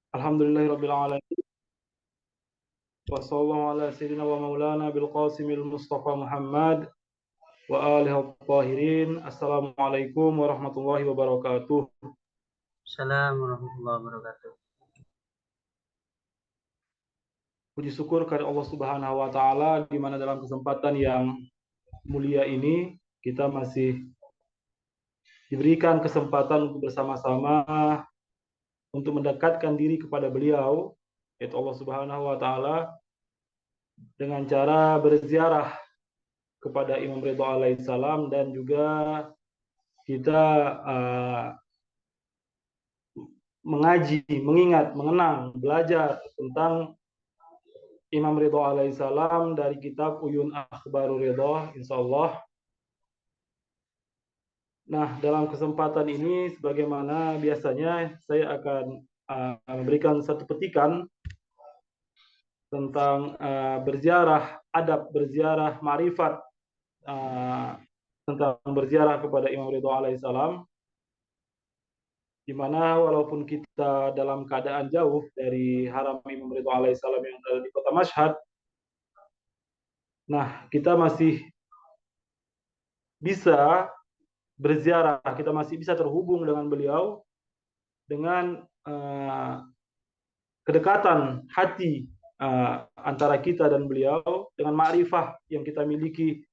Alhamdulillahirabbil alamin. Wassallallahu ala sayyidina wa maulana bil qasimil mustafa Muhammad wa alihi at-tahirin. Assalamualaikum warahmatullahi wabarakatuh. Assalamualaikum warahmatullahi wabarakatuh. Puji syukur kepada Allah Subhanahu wa taala di mana dalam kesempatan yang mulia ini kita masih diberikan kesempatan untuk bersama-sama untuk mendekatkan diri kepada beliau, yaitu Allah Subhanahu wa taala, dengan cara berziarah kepada Imam Ridho alaihissalam, dan juga kita mengaji, mengingat, mengenang, belajar tentang Imam Ridho alaihissalam dari kitab Uyun Akhbarur Ridho, insyaallah. Nah, dalam kesempatan ini sebagaimana biasanya saya akan memberikan satu petikan tentang berziarah, adab berziarah, ma'rifat tentang berziarah kepada Imam Ridho alaihissalam, di mana walaupun kita dalam keadaan jauh dari haram Imam Ridho alaihissalam yang ada di kota Mashhad, nah kita masih bisa berziarah, kita masih bisa terhubung dengan beliau dengan kedekatan hati antara kita dan beliau, dengan ma'rifah yang kita miliki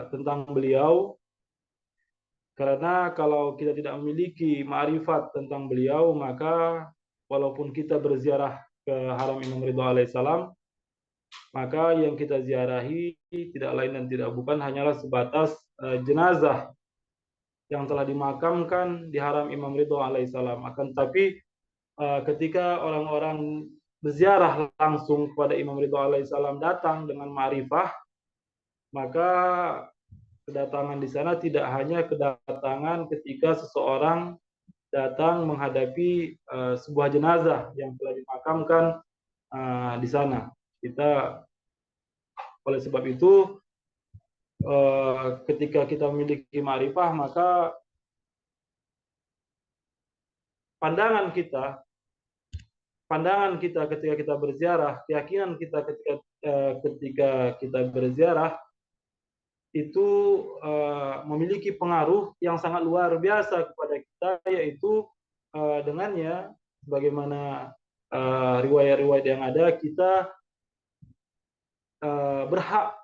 tentang beliau. Karena kalau kita tidak memiliki ma'rifat tentang beliau, maka walaupun kita berziarah ke haram Imam Ridho alaihissalam, maka yang kita ziarahi tidak lain dan tidak bukan hanyalah sebatas jenazah yang telah dimakamkan di haram Imam Ridho alaihissalam. Akan tetapi ketika orang-orang berziarah langsung kepada Imam Ridho alaihissalam datang dengan ma'rifah, maka kedatangan di sana tidak hanya kedatangan ketika seseorang datang menghadapi sebuah jenazah yang telah dimakamkan di sana. Oleh sebab itu, ketika kita memiliki ma'rifah, maka pandangan kita ketika kita berziarah, keyakinan kita ketika kita berziarah itu memiliki pengaruh yang sangat luar biasa kepada kita, yaitu dengannya, bagaimana riwayat-riwayat yang ada, kita berhak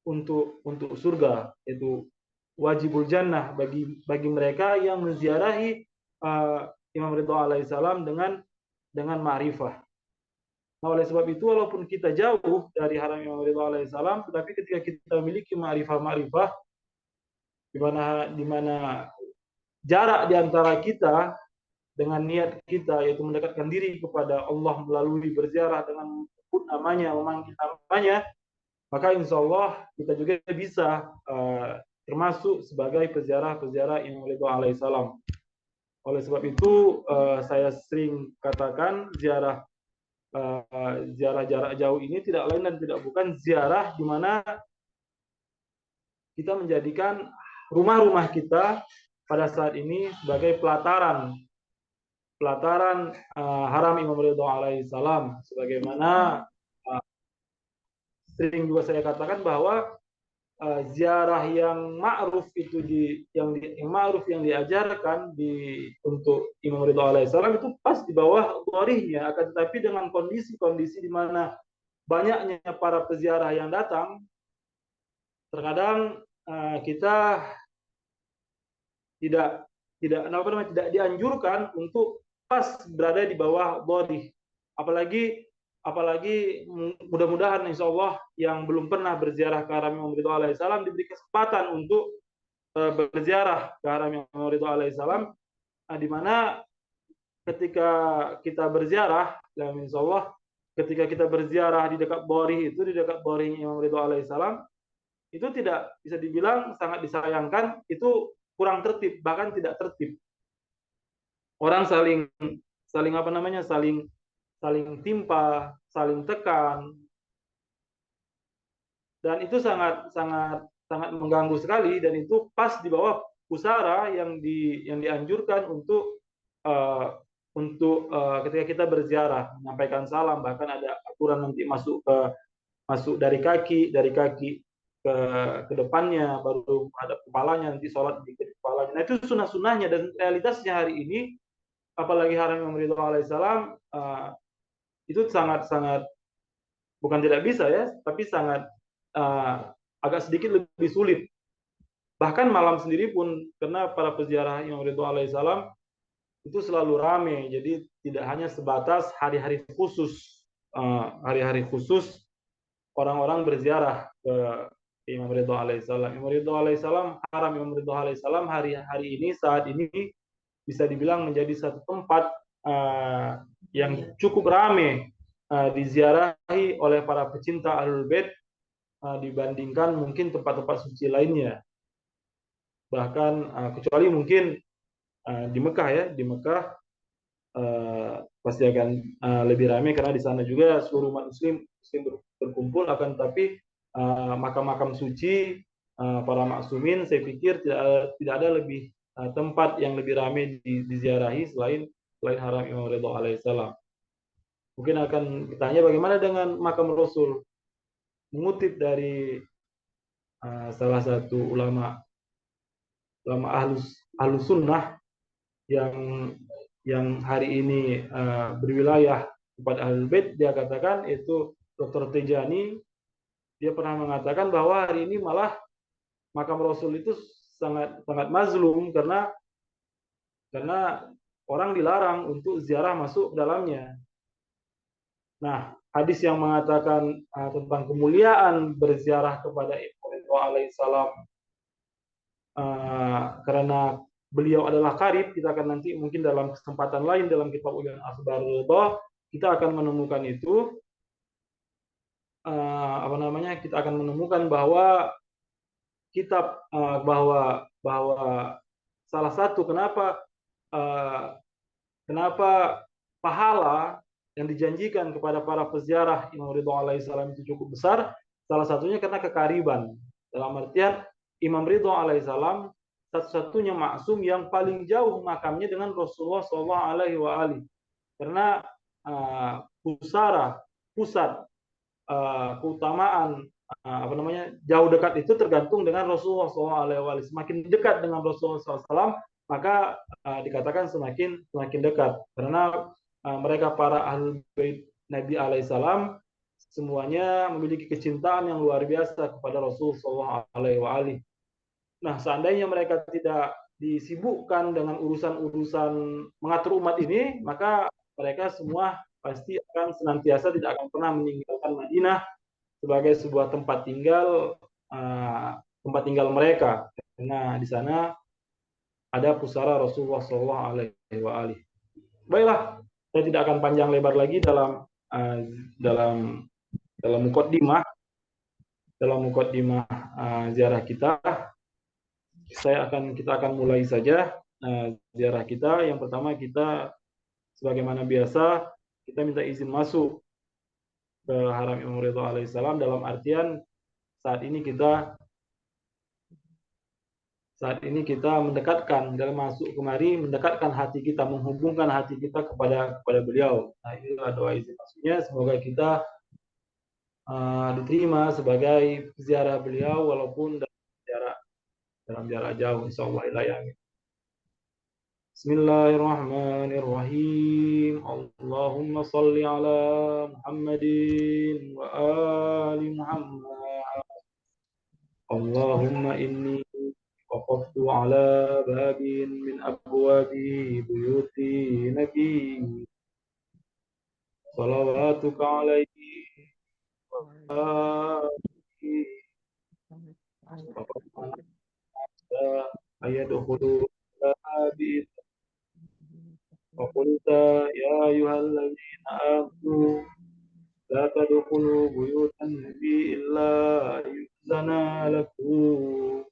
untuk surga, yaitu wajibul jannah bagi mereka yang menziarahi Imam Ridho alaihissalam dengan ma'rifah. Nah, oleh sebab itu, walaupun kita jauh dari haram Imam Ridho alaihissalam, tetapi ketika kita memiliki ma'rifah di mana jarak di antara kita dengan niat kita, yaitu mendekatkan diri kepada Allah melalui berziarah dengan menyebut namanya, memanggil namanya, maka insya Allah kita juga bisa termasuk sebagai peziarah Imam Ridho alaihissalam. Oleh sebab itu, saya sering katakan ziarah jarak jauh ini tidak lain dan tidak bukan ziarah di mana kita menjadikan rumah-rumah kita pada saat ini sebagai pelataran haram Imam Ridho alaihissalam. Sebagaimana sering juga saya katakan bahwa ziarah yang ma'ruf itu yang diajarkan untuk Imam Ridho alaihissalam itu pas di bawah dharihnya, akan tetapi dengan kondisi-kondisi di mana banyaknya para peziarah yang datang, terkadang kita tidak dianjurkan untuk pas berada di bawah dharih. Apalagi mudah-mudahan insya Allah yang belum pernah berziarah ke haram Imam Ridho alaihissalam diberi kesempatan untuk berziarah ke haram Imam Ridho alaihissalam, di mana ketika kita berziarah, dan insya Allah ketika kita berziarah di dekat bori Imam Ridho alaihissalam, itu tidak bisa dibilang sangat disayangkan, itu kurang tertib, bahkan tidak tertib. Orang saling timpa, saling tekan, dan itu sangat mengganggu sekali, dan itu pas di bawah pusara yang dianjurkan untuk ketika kita berziarah menyampaikan salam, bahkan ada aturan nanti masuk dari kaki ke depannya, baru hadap kepalanya, nanti sholat di kepalanya. Nah, itu sunnah-sunnahnya, dan realitasnya hari ini apalagi Harun Imam Ridho alaihissalam itu sangat-sangat, bukan tidak bisa ya, tapi sangat agak sedikit lebih sulit. Bahkan malam sendiri pun, karena para peziarah Imam Ridho alaihissalam itu selalu ramai, jadi tidak hanya sebatas hari-hari khusus, orang-orang berziarah ke Imam Ridho alaihissalam. Imam Ridho alaihissalam, haram Imam Ridho alaihissalam hari ini, saat ini bisa dibilang menjadi satu tempat yang cukup ramai diziarahi oleh para pecinta Ahlul Bait dibandingkan mungkin tempat-tempat suci lainnya. Bahkan kecuali mungkin di Mekah ya, di Mekah pasti akan lebih ramai karena di sana juga seluruh umat muslim berkumpul. Akan tapi makam-makam suci para maksumin, saya pikir tidak ada lebih tempat yang lebih ramai diziarahi selain haram Imam Ridho alaihissalam. Mungkin akan bertanya bagaimana dengan makam Rasul. Mengutip dari salah satu ulama ahlus sunnah yang hari ini berwilayah kepada Ahlul Bait, dia katakan, itu Dr. Tejani, dia pernah mengatakan bahwa hari ini malah makam Rasul itu sangat mazlum karena orang dilarang untuk ziarah masuk ke dalamnya. Nah, hadis yang mengatakan tentang kemuliaan berziarah kepada Ibrahim alaihissalam karena beliau adalah karib, kita akan nanti mungkin dalam kesempatan lain dalam kitab Ulul Akhbarul Ridha kita akan menemukan itu, kita akan menemukan bahwa kitab bahwa salah satu kenapa pahala yang dijanjikan kepada para peziarah Imam Ridho alaihissalam itu cukup besar, salah satunya karena kekariban. Dalam artian Imam Ridho alaihissalam satu-satunya maksum yang paling jauh makamnya dengan Rasulullah SAW. Karena pusat keutamaan jauh dekat itu tergantung dengan Rasulullah SAW. Semakin dekat dengan Rasulullah SAW, maka dikatakan semakin dekat. Karena mereka para Ahlul Bait Nabi alaihissalam semuanya memiliki kecintaan yang luar biasa kepada Rasulullah SAW. Nah, seandainya mereka tidak disibukkan dengan urusan-urusan mengatur umat ini, maka mereka semua pasti akan senantiasa tidak akan pernah meninggalkan Madinah sebagai sebuah tempat tinggal mereka. Karena di sana ada pusara Rasulullah SAW. Baiklah, saya tidak akan panjang lebar lagi dalam mukaddimah ziarah kita. Kita akan mulai saja ziarah kita. Yang pertama, kita sebagaimana biasa kita minta izin masuk ke Haram Imam Ridho alaihissalam, dalam artian saat ini kita mendekatkan, dalam masuk kemari mendekatkan hati kita, menghubungkan hati kita kepada beliau. Nah, inilah doa izin masuknya. Semoga kita diterima sebagai ziarah beliau walaupun dalam jarak jauh, insyaallah ilayah. Bismillahirrahmanirrahim. Allahumma salli ala Muhammadin wa ali Muhammad. Allahumma inni waqaftu ala babin min abwabi buyuti nabi. Salawatuka alaihi wa alihi ayadkhulu abi. وقلت يا أيها الذين آمنوا لا تدخلوا بيوت النبي إلا يؤذن لكم.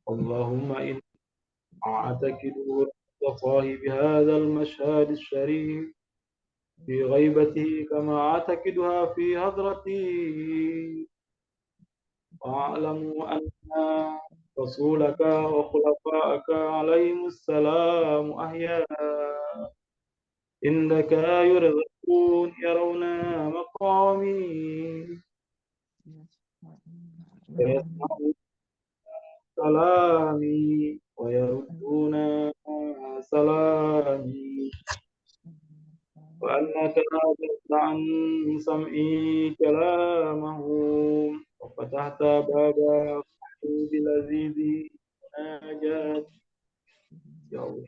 اللهم إني أعتقد صاحب هذا المشهد الشريف في غيبته كما أعتقدها في حضرتي، وأعلم أن رسولك وخلفائك عليهم السلام أحياء إنك يرزقون يرون مقامي ويسمعون كلامي ويردون سلامي وأنك نادت عن سمعي كلامهم وفتحت باب بلذيذ مناجات ya Allah.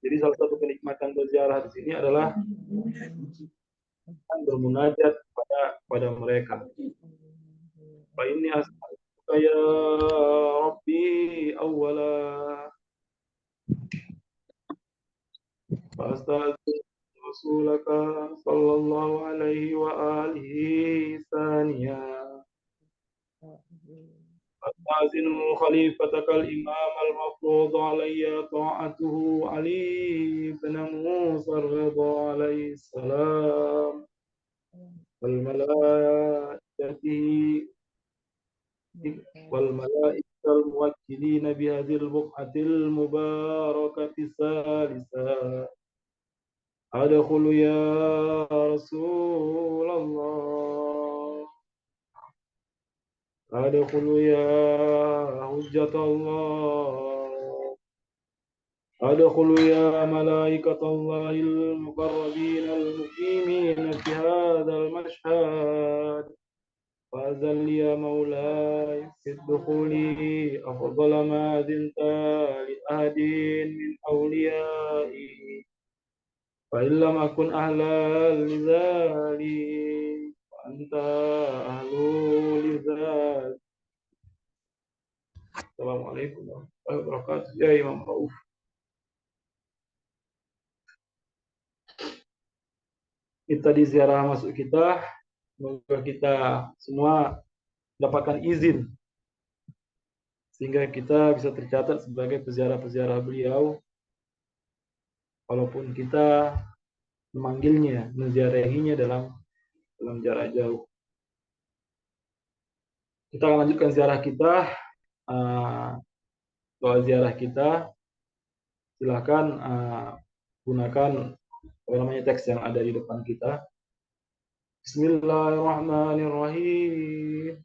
Jadi salah satu kenikmatan berziarah di sini adalah bermunajat pada mereka. Fa inni as'aluka ya Rabbi awwala wa astagfir rasulaka sallallahu alaihi wa alihi thaniya. أستأذن خليفتك الإمام المفروض علي طاعته علي بن موسى الرضا عليه السلام والملائكة الموكلين بهذه البقعة المباركة الثالثة أدخل يا رسول الله أدخل يا حجة الله أدخل يا ملائكة الله المقربين المقيمين في هذا المشهد فأذن لي يا مولاي في الدخول أفضل ما أذنت لأحد من أوليائي فإن لم أكن أهلا لذلك فأنت أهل لذلك. Assalamualaikum warahmatullahi wabarakatuh. Ya Imam Rauf. Kita di ziarah masuk kita, semoga kita semua mendapatkan izin sehingga kita bisa tercatat sebagai peziarah-peziarah beliau walaupun kita memanggilnya, menziarahinya dalam jarak jauh. Kita akan lanjutkan ziarah kita, doa ziarah kita. Silakan gunakan teks yang ada di depan kita. Bismillahirrahmanirrahim.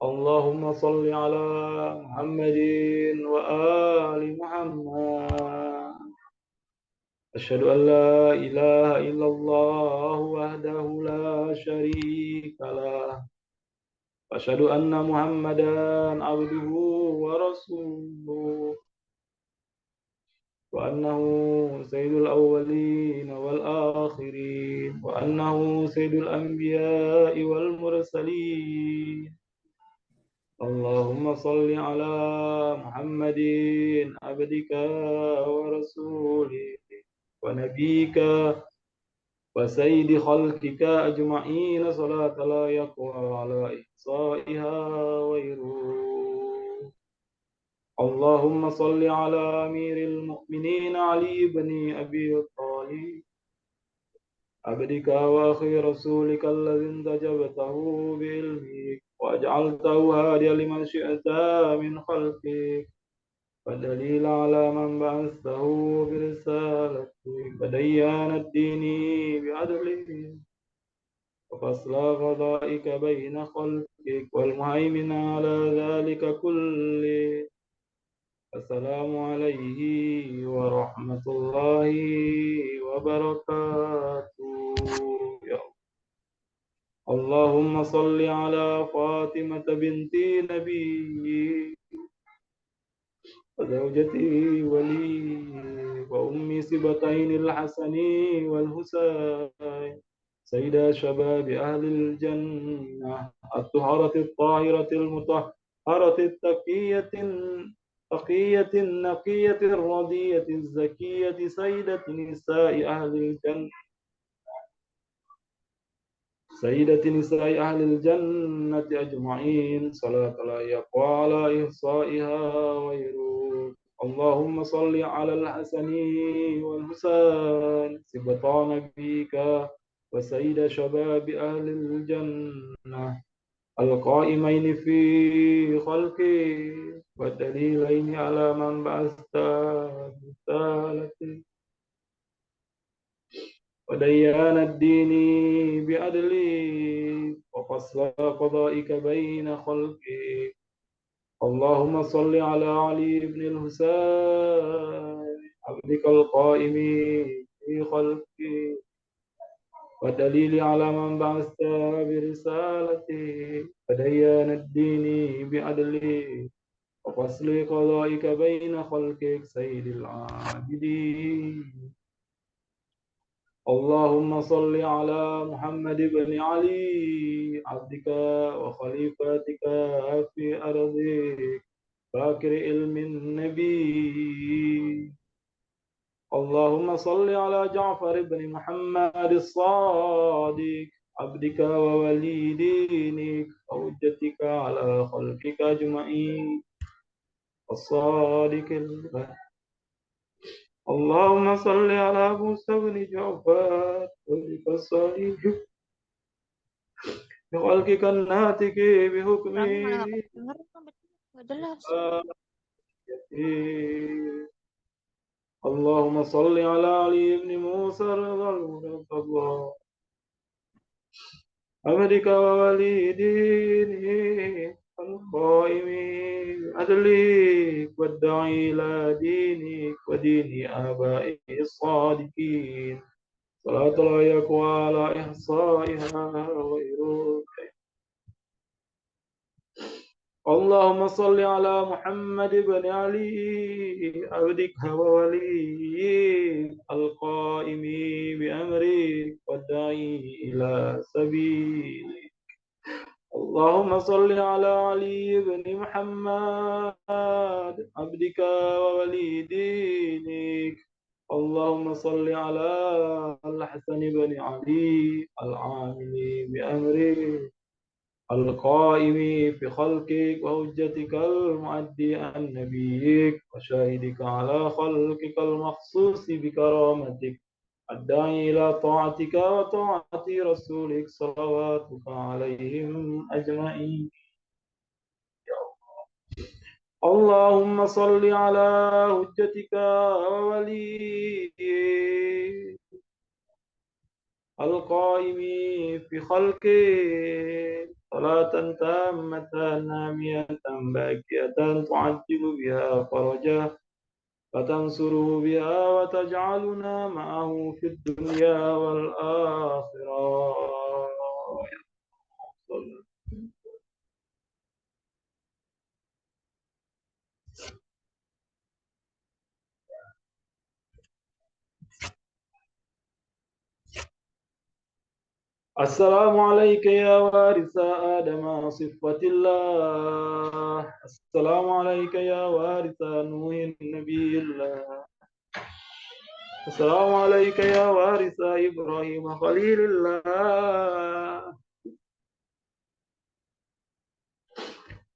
Allahumma salli ala Muhammadin wa ali Muhammad. Asyhadu an la ilaha illallah wahdahu la syarika lah. Asyhadu anna Muhammadan abduhu wa rasuluh. Wa annahu sayyidul awwalin wal akhirin wa annahu sayyidul anbiya'i wal mursalin. Allahumma salli ala Muhammadin abdika wa rasulika wa nabiyika wa sayyidi khalqika ajma'in salata la yaqwa ala ihsa'iha wa iruh. Allahumma salli ala amiril mu'minin Ali ibn Abi Thalib abdika wa akhi rasulika alladhi intajabtahu bi'ilmik وجعلته هاديا لمن شئت من خلقك فدليل على من بعثته برسالتك وديان الدين بعدله وفصل قضائك بين خلقك والمهيمن على ذلك كله. السلام عليه ورحمة الله وبركاته. اللهم صل على فاطمة بنت نبي وزوجته ولي وأم سبتين الحسن والحسين سيدة شباب أهل الجنة الطهرة الطاهرة المطهرة التقية النقية الرضية الزكية سيدة نساء أهل الجنة سيدة نساء أهل الجنة أجمعين صلاة لا يقوى على إحصائها ويروق. اللهم صل على الحسن والحسين سبطا نبيك وسيد شباب أهل الجنة القائمين في خلقي والدليلين على من بعثت برسالتي وديان الدين بعدلي وفصل قضائك بين خلقي. اللهم صل على علي بن الحسين عبدك القائم في خلقي والدليل على من بعثت برسالتي وديان الدين بعدلي وفصل قضائك بين خلقك سيد العابدين. اللهم صل على محمد بن علي عبدك وخليفتك في أرضك باكر علم النبي. اللهم صل على جعفر بن محمد الصادق عبدك وولي دينك وحجتك على خلقك أجمعين الصادق البر. اللهم صل على موسى بن جعفر وذلك الصالح بخلقك الناتج Kamu malah بحكمه. gak denger, nggak jelas. اللهم صل على علي بن موسى رضا الله عبدك وولي دينه القائم بعدلك والداعي إلى دينك ودين آبائه الصادقين صلاة لا يقوى على إحصائها غيرك. اللهم صل على محمد بن علي عبدك ووليك القائم بأمرك والداعي إلى سبيلك. اللهم صل على علي بن محمد عبدك وولي دينك. اللهم صل على الحسن بن علي العامل بأمرك القائم في خلقك وحجتك المعدي عن نبيك وشاهدك على خلقك المخصوص بكرامتك الداعي إلى طاعتك وطاعة رسولك صلواتك عليهم أجمعين. اللهم صل على حجتك ووليك القائم في خلقه صلاة تامة نامية باكية تعجل بها فرجه فتنصره بها وتجعلنا معه في الدنيا والآخرة. السلام عليك يا وارث آدم صفة الله. السلام عليك يا وارث نوح النبي الله. السلام عليك يا وارث إبراهيم خليل الله.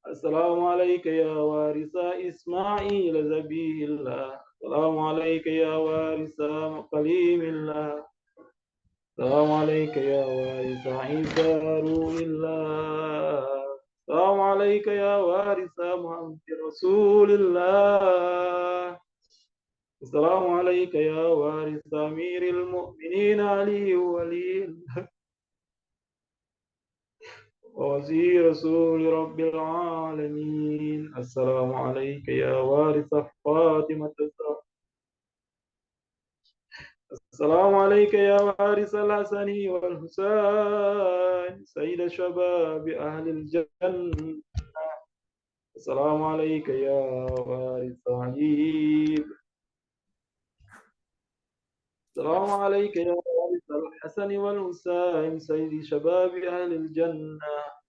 السلام عليك يا وارث إسماعيل ذبي الله. السلام عليك يا وارث كليم الله. السلام عليك يا وارث عيسى روح الله. السلام عليك يا وارث محمد رسول الله. السلام عليك يا وارث أمير المؤمنين علي ولي ووزير رسول رب العالمين. السلام عليك يا وارث فاطمة الزهراء. السلام عليك يا وارث الحسن والحسين سيد شباب أهل الجنة. السلام عليك يا وارث علي. السلام عليك يا وارث الحسن والحسين سيد شباب أهل الجنة.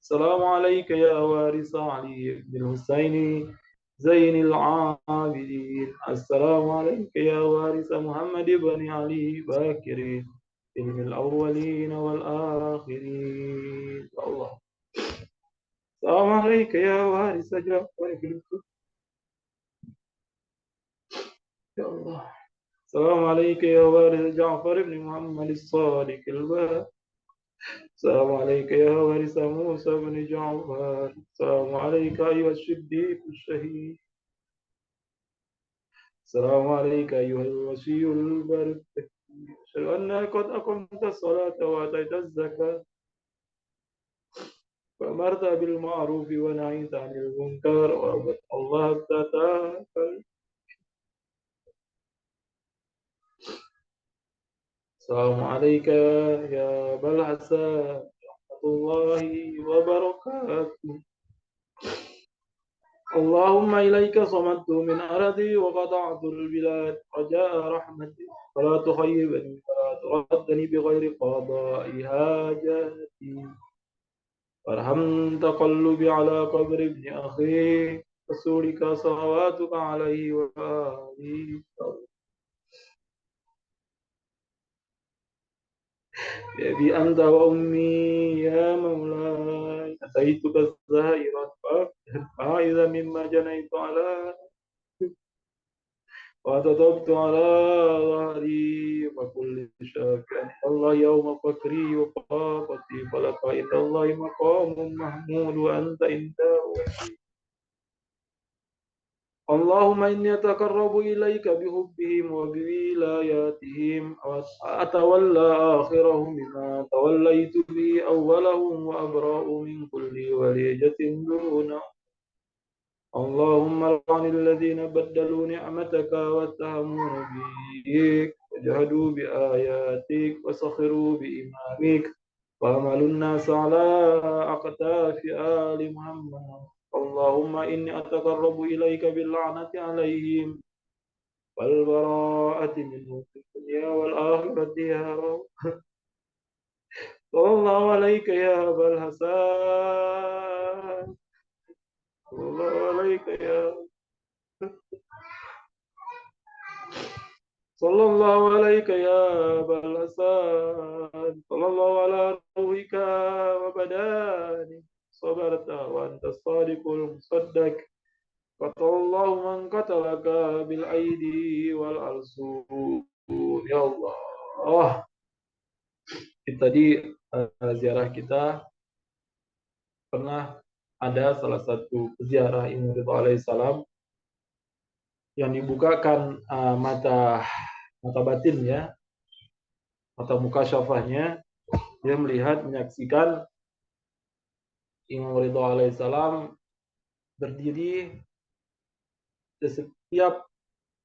السلام عليك يا وارث علي بن الحسين زين العابدين. السلام عليك يا وارث محمد بن علي باكر علم الأولين والآخرين. الله. السلام عليك يا وارث جعفر بن يا الله. السلام عليك يا وارث جعفر بن محمد الصادق الباب. السلام عليك يا وارث موسى بن جعفر. السلام عليك أيها الصديق الشهيد. السلام عليك أيها الوصي البر. أشهد أنك قد أقمت الصلاة وآتيت الزكاة وأمرت بالمعروف ونهيت عن المنكر وعبدت الله حتى تأكل. السلام عليك يا أبا الحسن ورحمة الله وبركاته. اللهم إليك صمدت من أرضي وقطعت البلاد رجاء رحمتك فلا تخيبني فلا تردني بغير قضاء حاجاتي. وارحم تقلبي على قبر ابن أخي رسولك صلواتك عليه وآله. بأبي أنت وأمي يا مولاي أتيتك زائرا فائزا مما جنيت على وتطبت على ظهري وكل شافع الله يوم فكري وقافتي فلك عند الله مقام محمود وأنت عنده. اللهم إني أتقرب إليك بحبهم وبولاياتهم وأتولى آخرهم بما توليت به أولهم وأبرأ من كل وليجة دونه. اللهم لعن الذين بدلوا نعمتك واتهموا نبيك وجهدوا بآياتك وسخروا بإمامك وعملوا الناس على أقتاف آل محمد. اللهم إني أتقرب إليك باللعنة عليهم والبراءة منهم في الدنيا والآخرة يا رب. صلى الله عليك يا أبا الحسن. صلى الله عليك يا صلى الله عليك يا أبا الحسن. صلى الله على روحك وبدانك صبرت وأنت الصادق المصدق. قتل الله من قتلك بالأيدي والأرسول يا الله. Tadi ziarah kita pernah ada salah satu ziarah Imam Ridho alaihissalam yang dibukakan mata batinnya, mata mukasyafahnya. Dia melihat, menyaksikan Imam Ridho alaihissalam berdiri di setiap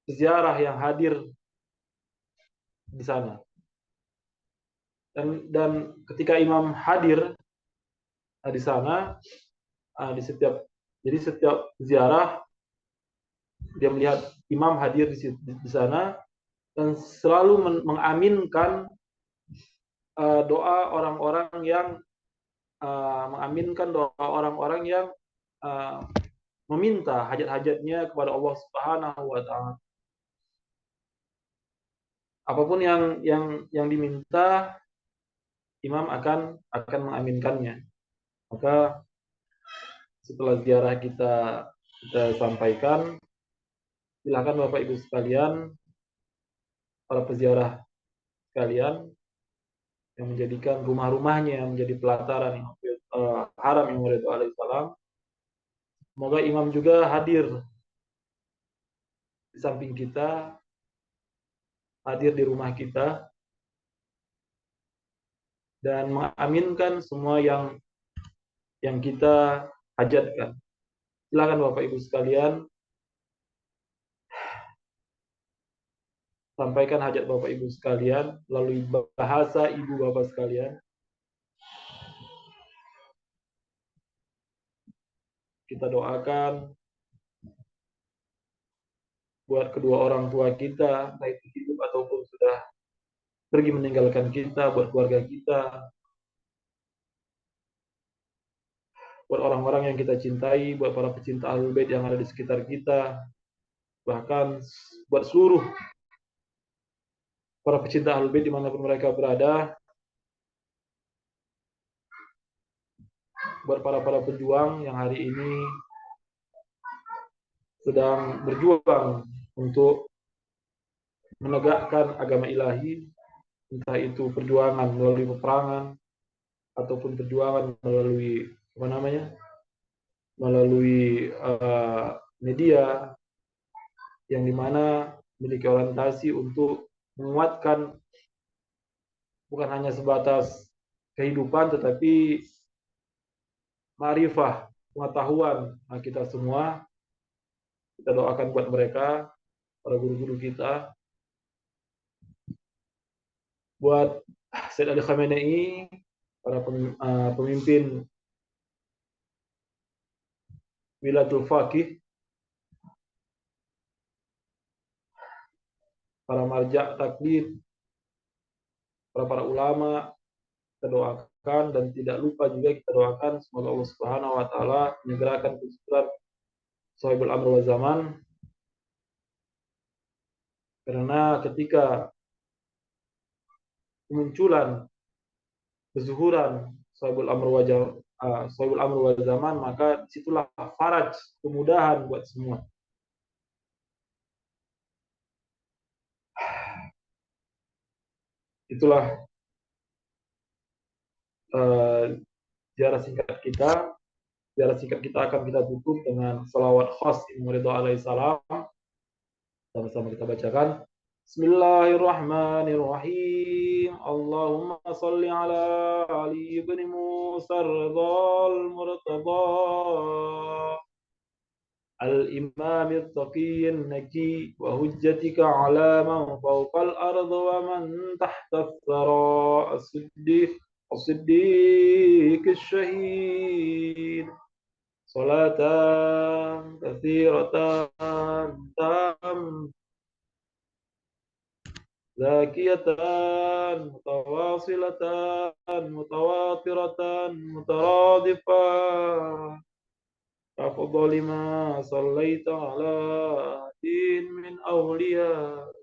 ziarah yang hadir di sana. Dan ketika Imam hadir di sana, setiap ziarah dia melihat Imam hadir di sana dan selalu mengaminkan doa orang-orang yang meminta hajat-hajatnya kepada Allah Subhanahu wa taala. Apapun yang diminta, Imam akan mengaminkannya. Maka setelah ziarah kita sampaikan, silakan Bapak Ibu sekalian, para peziarah sekalian yang menjadikan rumah-rumahnya menjadi pelataran haram Imam Ridho alaihissalam. Semoga Imam juga hadir di samping kita, hadir di rumah kita, dan mengaminkan semua yang kita hajatkan. Silakan Bapak Ibu sekalian, sampaikan hajat Bapak Ibu sekalian melalui bahasa Ibu Bapak sekalian. Kita doakan buat kedua orang tua kita, baik hidup ataupun sudah pergi meninggalkan kita, buat keluarga kita, buat orang-orang yang kita cintai, buat para pecinta Ahlul Bait yang ada di sekitar kita, bahkan buat seluruh para pecinta Ahlul Bait dimanapun mereka berada, buat para pejuang yang hari ini sedang berjuang untuk menegakkan agama ilahi, entah itu perjuangan melalui peperangan, ataupun perjuangan melalui apa namanya, melalui media yang dimana memiliki orientasi untuk menguatkan bukan hanya sebatas kehidupan tetapi ma'rifah, pengetahuan kita semua. Kita doakan buat mereka, para guru-guru kita, buat Said Ali Khamenei, para pemimpin Wilayatul Faqih, para marja taklid, para ulama, kita doakan, dan tidak lupa juga kita doakan semoga Allah Subhanahu wa taala menyegerakan kesulitan Sahibul Amr wa Zaman, karena ketika kemunculan kezuhuran Sahibul Amr wa Zaman, maka disitulah faraj, kemudahan buat semua. Itulah ziarah singkat kita. Ziarah singkat kita akan kita tutup dengan salawat khas Imam Ridha alaihi salam. Sama-sama kita bacakan. Bismillahirrahmanirrahim. Allahumma salli ala Ali ibn Musa Ridhal Murtada الإمام التقي النجي وهجتك على من فوق الأرض ومن تحت الثرى الصديق الشهيد صلاة كثيرة تام زاكية متواصلة متواترة مترادفة أفضل ما صليت على دين من أولياء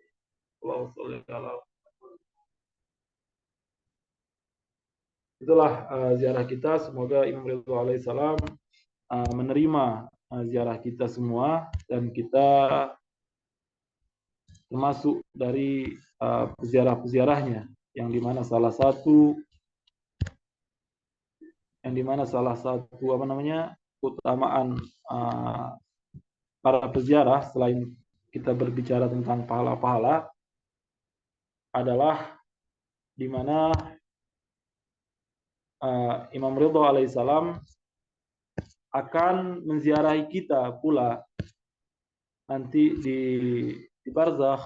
اللهم صل على. Itulah ziarah kita. Semoga Imam Ridha alaihissalam menerima ziarah kita semua, dan kita termasuk dari peziarah-peziarahnya, yang dimana salah satu apa namanya, keutamaan para peziarah selain kita berbicara tentang pahala-pahala adalah di mana Imam Ridha alaihissalam akan menziarahi kita pula nanti di barzakh,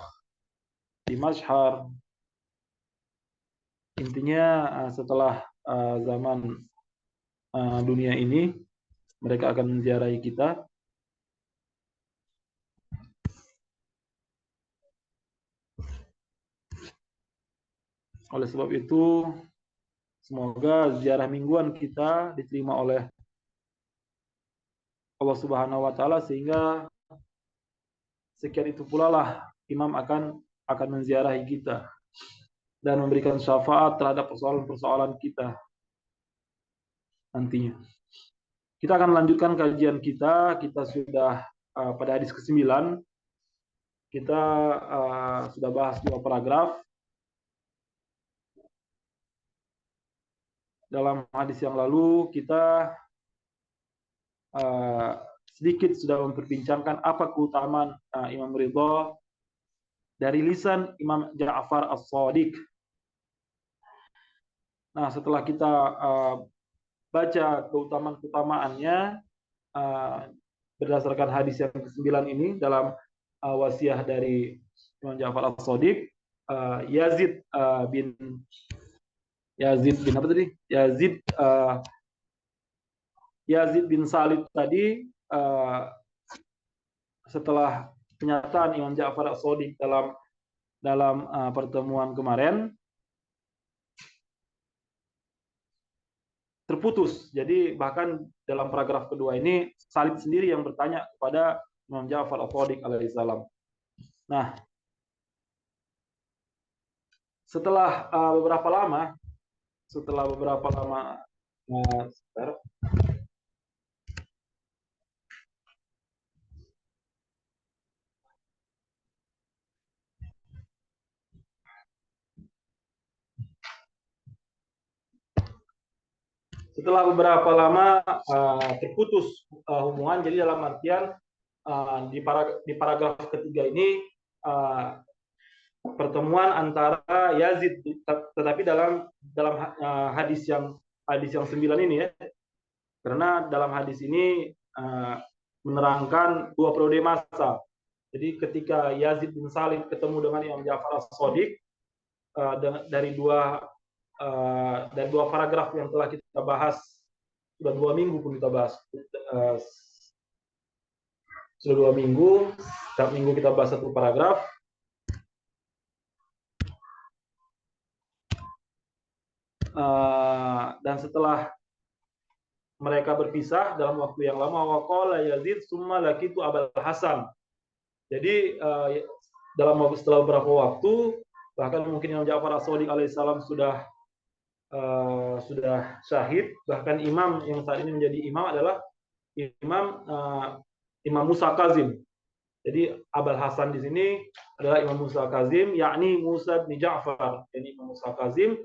di masyhar. Intinya setelah zaman dunia ini, mereka akan menziarahi kita. Oleh sebab itu, semoga ziarah mingguan kita diterima oleh Allah Subhanahu wa taala, sehingga sekian itu pula lah imam akan menziarahi kita dan memberikan syafaat terhadap persoalan-persoalan kita nantinya. Kita akan melanjutkan kajian kita. Kita sudah pada hadis ke-9. Kita sudah bahas 2 paragraf. Dalam hadis yang lalu kita sedikit sudah memperbincangkan apa keutamaan Imam Ridha dari lisan Imam Ja'far As-Shadiq. Nah, setelah kita baca keutamaan-keutamaannya berdasarkan hadis yang ke-9 ini dalam wasiah dari Imam Ja'far As-Shadiq, Yazid bin Salib tadi, setelah kenyataan Imam Ja'far As-Shadiq dalam pertemuan kemarin, terputus. Jadi bahkan dalam paragraf kedua ini Salib sendiri yang bertanya kepada Imam Ja'far As-Shadiq alaihissalam. Nah, setelah beberapa lama setelah beberapa lama terputus hubungan. Jadi dalam artian di paragraf ketiga ini pertemuan antara Yazid, tetapi dalam hadis yang 9 ini ya, karena dalam hadis ini menerangkan 2 periode masa. Jadi ketika Yazid bin Salim ketemu dengan Imam Ja'far as-Shadiq, dari dua paragraf yang telah kita bahas, sudah 2 minggu pun kita bahas, sudah 2 minggu, setiap minggu kita bahas 1 paragraf. Dan setelah mereka berpisah dalam waktu yang lama, waqala Yazid summa laqitu Abul Hasan. Jadi setelah beberapa waktu, bahkan mungkin Imam Ja'far as-Shadiq alaihissalam sudah syahid. Bahkan imam yang saat ini menjadi imam adalah Imam Musa Kazim. Jadi Abul Hasan di sini adalah Imam Musa Kazim, yakni Musa bin Ja'far. Jadi Imam Musa Kazim,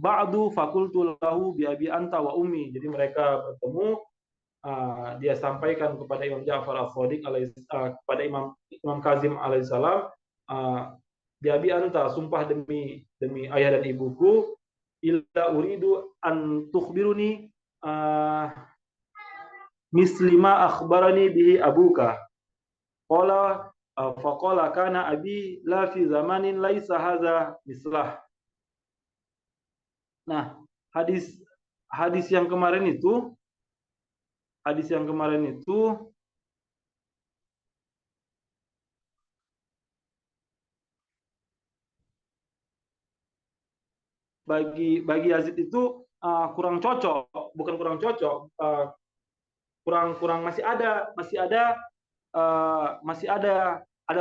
ba'du fakultu lahu bi abi anta wa ummi. Jadi mereka bertemu, dia sampaikan kepada Imam Ja'far as-Shadiq kepada Imam Kazim alaihissalam, bi abi anta, sumpah demi ayah dan ibuku, illa uridu an tukhbiruni mislima akhbarani bihi abuka. Qala faqala kana abi la fi zamanin laisa hadza mislah. Nah, hadis yang kemarin itu, bagi Yazid itu kurang cocok, bukan kurang cocok, kurang masih ada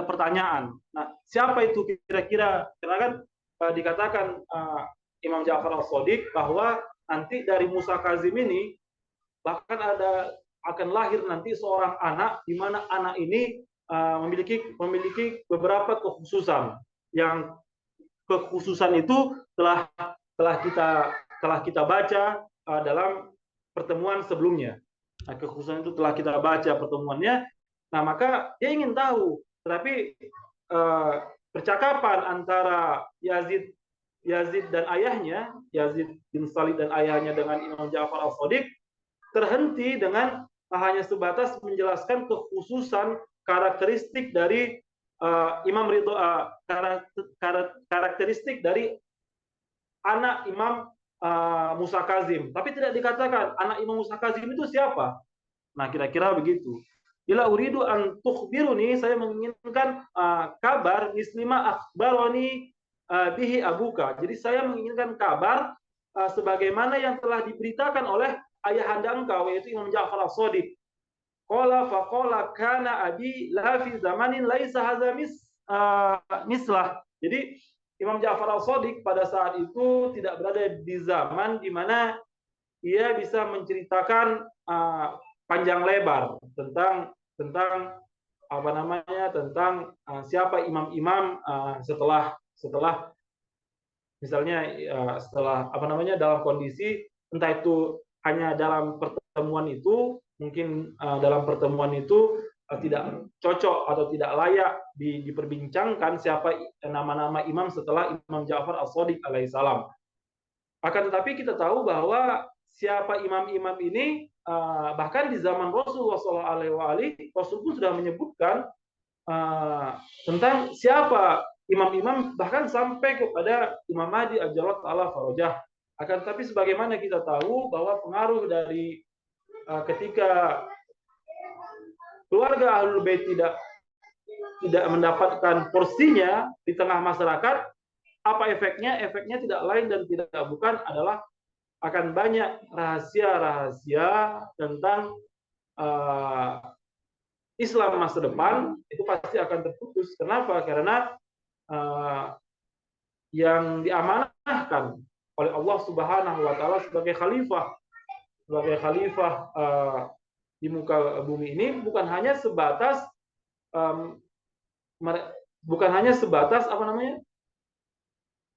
pertanyaan. Nah, siapa itu kira-kira? Karena kan dikatakan Imam Ja'far as-Shadiq bahwa nanti dari Musa Kazim ini bahkan akan lahir nanti seorang anak, di mana anak ini memiliki beberapa kekhususan. Yang kekhususan itu telah kita baca dalam pertemuan sebelumnya. Nah, kekhususan itu telah kita baca pertemuannya. Nah, maka dia ingin tahu. Tetapi percakapan antara Yazid dan ayahnya, Yazid bin Salim dan ayahnya dengan Imam Ja'far as-Shadiq terhenti dengan hanya sebatas menjelaskan kekhususan karakteristik dari Imam Ridho, karakteristik dari anak Imam Musa Kazim. Tapi tidak dikatakan anak Imam Musa Kazim itu siapa. Nah, kira-kira begitu. Ila uridu an tukhbiruni, saya menginginkan kabar mislima akhbaroni bihi abuka. Jadi saya menginginkan kabar sebagaimana yang telah diberitakan oleh ayahanda engkau, yaitu Imam Ja'far as-Shadiq. Qala faqala kana abi la fi zamanin laisa hadza mislah. Jadi Imam Ja'far as-Shadiq pada saat itu tidak berada di zaman di mana ia bisa menceritakan panjang lebar tentang apa namanya, tentang siapa imam-imam setelah misalnya setelah apa namanya, dalam kondisi entah itu hanya dalam pertemuan itu, mungkin dalam pertemuan itu tidak cocok atau tidak layak diperbincangkan siapa nama-nama imam setelah Imam Ja'far as-Shadiq alaihissalam. Akan tetapi kita tahu bahwa siapa imam-imam ini bahkan di zaman Rasulullah SAW, Rasul pun sudah menyebutkan tentang siapa imam-imam, bahkan sampai kepada Imam Mahdi Ajallat ta'ala farajah. Akan tetapi sebagaimana kita tahu bahwa pengaruh dari ketika keluarga Ahlul Bait tidak mendapatkan porsinya di tengah masyarakat, apa efeknya? Efeknya tidak lain dan tidak bukan adalah akan banyak rahasia-rahasia tentang Islam masa depan itu pasti akan terputus. Kenapa? Karena yang diamanahkan oleh Allah Subhanahu wa taala sebagai khalifah di muka bumi ini bukan hanya sebatas apa namanya?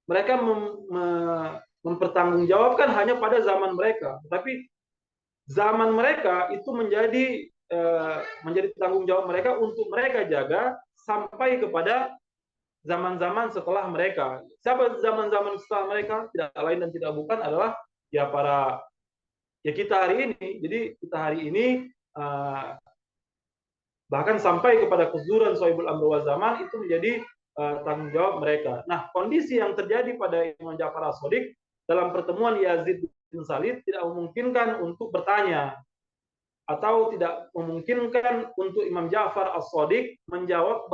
Mereka mempertanggungjawabkan hanya pada zaman mereka, tetapi zaman mereka itu menjadi tanggung jawab mereka untuk mereka jaga sampai kepada zaman-zaman setelah mereka. Siapa zaman-zaman setelah mereka? Tidak lain dan tidak bukan adalah ya kita hari ini. Jadi kita hari ini bahkan sampai kepada kezuhuran Sohibul Amr wa Zaman itu menjadi tanggung jawab mereka. Nah, kondisi yang terjadi pada Imam Ja'far as-Shadiq dalam pertemuan Yazid bin Salid tidak memungkinkan untuk bertanya atau tidak memungkinkan untuk Imam Ja'far as-Shadiq menjawab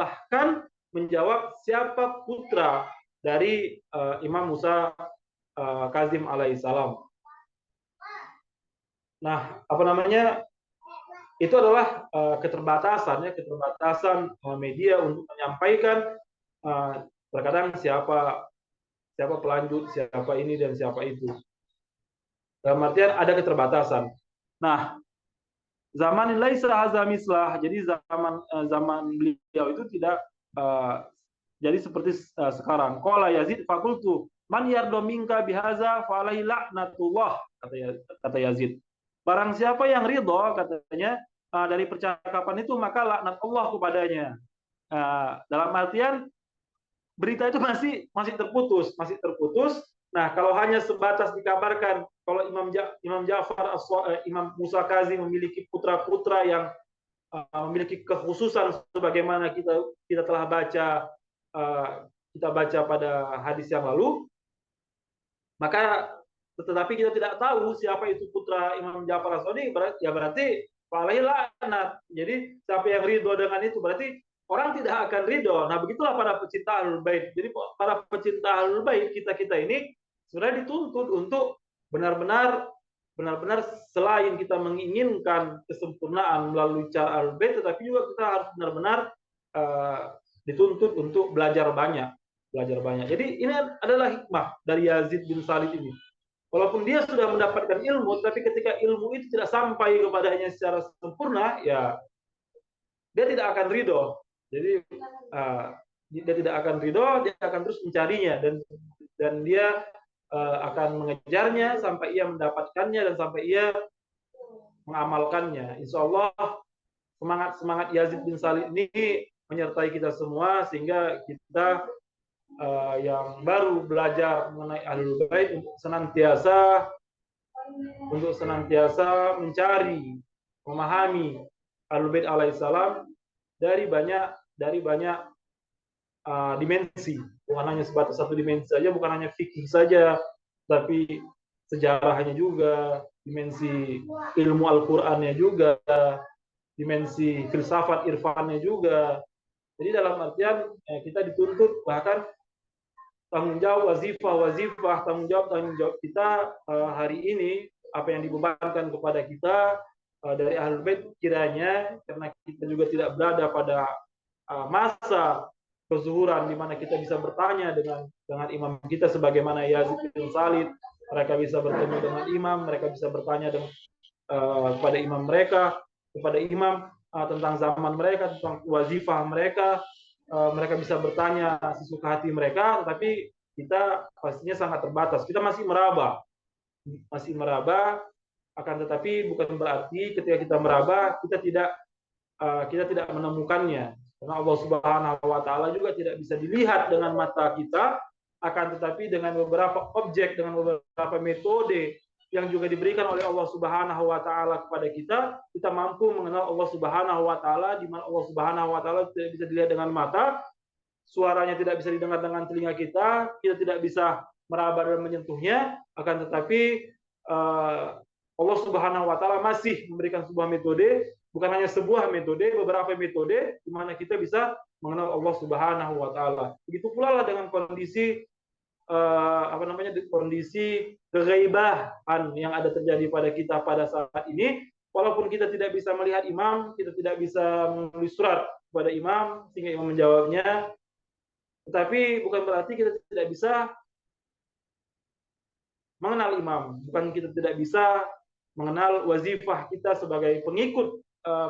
siapa putra dari Imam Musa Kazim alaihissalam. Nah, itu adalah keterbatasan media untuk menyampaikan terkadang siapa pelanjut, siapa ini dan siapa itu. Dalam artian ada keterbatasan. Nah, zaman laisa hadza mislah. Jadi zaman beliau itu tidak jadi seperti sekarang. Qala Yazid faqultu man yardo minka bihaza fa alaihi laknatullah, kata Yazid. Barang siapa yang ridho, katanya, dari percakapan itu, maka laknat Allah kepadanya. Dalam artian berita itu masih terputus. Nah, kalau hanya sebatas dikabarkan kalau Imam Ja'far Imam Musa Kazim memiliki putra-putra yang memiliki kekhususan sebagaimana kita telah baca pada hadis yang lalu, maka tetapi kita tidak tahu siapa itu putra Imam Ja'far as-Shadiq, berarti falaihi laknat. Jadi siapa yang ridho dengan itu berarti orang tidak akan ridho. Nah, begitulah para pecinta Ahlul Bait. Jadi para pecinta Ahlul Bait kita ini sudah dituntut untuk benar-benar selain kita menginginkan kesempurnaan melalui cara Ahlul Bait, tetapi juga kita harus benar-benar dituntut untuk belajar banyak. Jadi ini adalah hikmah dari Yazid bin Salid ini. Walaupun dia sudah mendapatkan ilmu, tapi ketika ilmu itu tidak sampai kepadanya secara sempurna, ya dia tidak akan ridho. Jadi dia tidak akan ridho, dia akan terus mencarinya dan dia akan mengejarnya sampai ia mendapatkannya dan sampai ia mengamalkannya. Insya Allah semangat Yazid bin Salid ini menyertai kita semua sehingga kita yang baru belajar mengenai Ahlul Bait untuk senantiasa mencari, memahami Ahlul Bait alaihissalam dari banyak dimensi, bukan hanya sebatas satu dimensi saja, bukan hanya fikih saja, tapi sejarahnya juga, dimensi ilmu Al-Qur'annya juga, dimensi filsafat irfannya juga. Jadi dalam artian kita dituntut bahkan tanggung jawab tanggung jawab kita hari ini, apa yang dibebankan kepada kita dari Ahlul Bait, kiranya karena kita juga tidak berada pada masa kezuhuran di mana kita bisa bertanya dengan imam kita sebagaimana Yazid bin Salid, mereka bisa bertemu dengan imam, mereka bisa bertanya kepada imam mereka, tentang zaman mereka, tentang wazifah mereka. Mereka bisa bertanya sesuka hati mereka, tetapi kita pastinya sangat terbatas. Kita masih meraba, akan tetapi bukan berarti ketika kita meraba kita tidak menemukannya. Karena Allah Subhanahu wa taala juga tidak bisa dilihat dengan mata kita, akan tetapi dengan beberapa objek, dengan beberapa metode yang juga diberikan oleh Allah Subhanahu wa taala kepada kita mampu mengenal Allah Subhanahu wa taala, di mana Allah Subhanahu wa taala tidak bisa dilihat dengan mata, suaranya tidak bisa didengar dengan telinga kita tidak bisa meraba dan menyentuhnya, akan tetapi Allah Subhanahu wa taala masih memberikan sebuah metode, bukan hanya sebuah metode, beberapa metode di mana kita bisa mengenal Allah Subhanahu wa taala. Begitu pula lah dengan kondisi kondisi kegaibahan yang ada terjadi pada kita pada saat ini. Walaupun kita tidak bisa melihat imam, kita tidak bisa menulis surat kepada imam sehingga imam menjawabnya, tetapi bukan berarti kita tidak bisa mengenal imam, bukan kita tidak bisa mengenal wazifah kita sebagai pengikut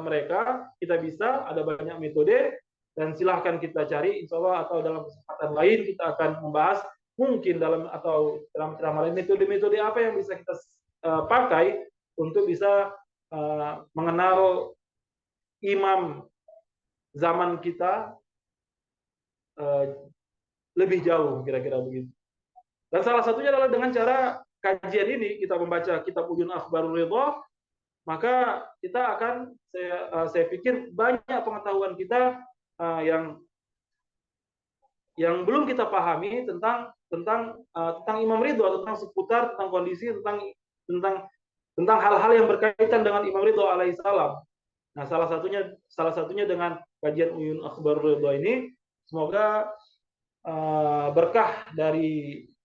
mereka. Kita bisa, ada banyak metode dan silahkan kita cari, insya Allah, atau dalam kesempatan lain kita akan membahas mungkin dalam ceramah lain metode-metode apa yang bisa kita pakai untuk bisa mengenal imam zaman kita lebih jauh, kira-kira begitu. Dan salah satunya adalah dengan cara kajian ini, kita membaca kitab Uyun Akhbarul Ridha, maka kita akan, saya pikir banyak pengetahuan kita yang belum kita pahami tentang Imam Ridho, tentang seputar, tentang kondisi, tentang hal-hal yang berkaitan dengan Imam Ridho alaihissalam. Nah, salah satunya dengan kajian Uyun Akhbarul Ridha ini, semoga berkah dari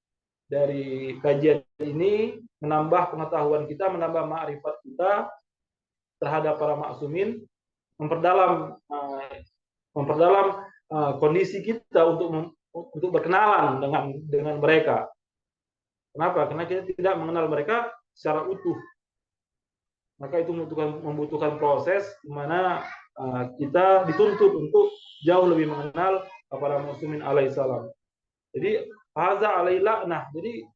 kajian ini menambah pengetahuan kita, menambah ma'rifat kita terhadap para maksumin, memperdalam kondisi kita untuk berkenalan dengan mereka. Kenapa? Karena kita tidak mengenal mereka secara utuh. Maka itu membutuhkan proses di mana kita dituntut untuk jauh lebih mengenal para muslimin alaihissalam. Jadi haza alaila. Nah, jadi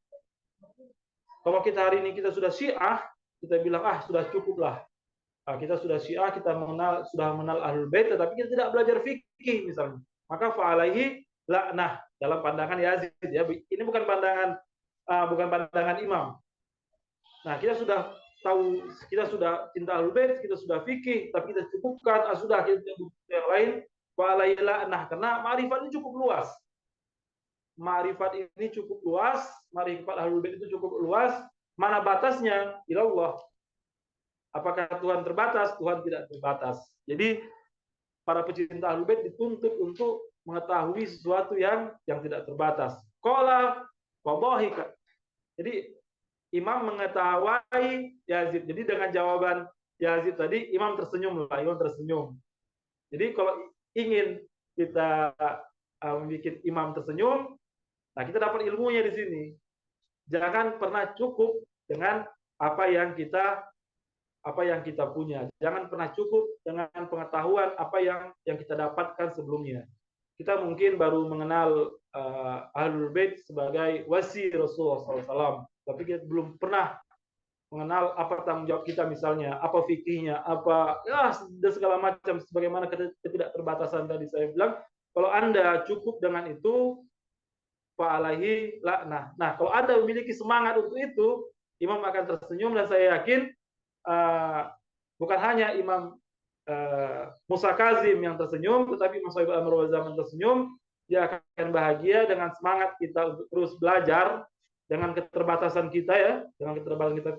kalau kita hari ini kita sudah Syiah, kita bilang sudah cukuplah. Kita sudah Syiah, kita sudah mengenal Ahlul Bait, tetapi kita tidak belajar fikih misalnya. Maka fa'alaihi la'nah dalam pandangan Yazid, ya. Ini bukan pandangan imam. Nah, kita sudah tahu, kita sudah cinta Ahlul Bait, kita sudah fikih, tapi kita cukupkan, sudah kita yang lain, fa'alaihi la'nah, karena ma'rifat ini cukup luas. Ma'rifat ini cukup luas, ma'rifat Ahlul Bait itu cukup luas. Mana batasnya? Ilallah. Apakah Tuhan terbatas? Tuhan tidak terbatas. Jadi para pecinta Ahlul Bait dituntut untuk mengetahui sesuatu yang tidak terbatas. Qala wa dhahika. Jadi imam mengetahui Yazid. Jadi dengan jawaban Yazid tadi, imam tersenyum. Jadi kalau ingin kita membuat imam tersenyum, nah kita dapat ilmunya di sini. Jangan pernah cukup dengan apa yang kita punya. Jangan pernah cukup dengan pengetahuan apa yang kita dapatkan sebelumnya. Kita mungkin baru mengenal Ahlul Bait sebagai wasi Rasulullah SAW, tapi kita belum pernah mengenal apa tanggung jawab kita, misalnya apa fikihnya, dan segala macam, sebagaimana ketidakterbatasan tadi saya bilang. Kalau Anda cukup dengan itu, fa'alaihi la'nah. Nah, kalau Anda memiliki semangat untuk itu, imam akan tersenyum, dan saya yakin bukan hanya Imam Musa Kazim yang tersenyum, tetapi Mas Sohibul Amr wal Zaman tersenyum. Dia akan bahagia dengan semangat kita untuk terus belajar dengan keterbatasan kita, ya, dengan keterbatasan kita.